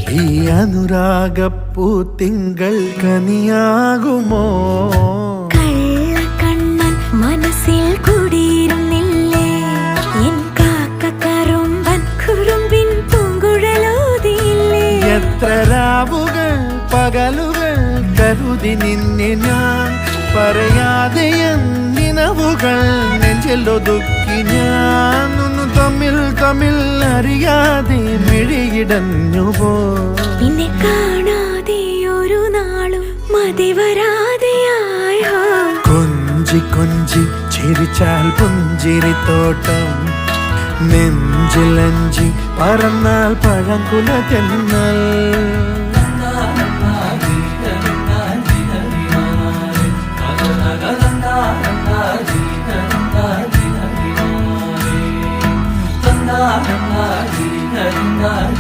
ഈ അനുരാഗപ്പൂ തിങ്കൾ കനിയാകുമോ? കള്ളക്കണ്ണൻ മനസ്സിൽ കുടിയിരുന്നില്ലേ? എൻ കാക്കക്കറുമ്പൻ കുറുമ്പിൻ പൂങ്കുഴലോതിയില്ലേ? എത്ര രാവുകൾ പകലുകൾ കരുതി നിന്നെ ഞാൻ, പറയാതെ നിനവുകൾ നെഞ്ചിലൊതുക്കി ഞാൻ. തമ്മിൽ തമ്മിൽ അറിയാതെ മിഴിയിടഞ്ഞുപോ. നിന്നെ കാണാതെ ഒരു നാളും മതി വരാതെയായോ? കൊഞ്ചി കൊഞ്ചി ചിരിച്ചാൽ പുഞ്ചിരിത്തോട്ടം, നെഞ്ചിലഞ്ചി പറന്നാൽ പഴങ്കുല തെന്നൽ. na na na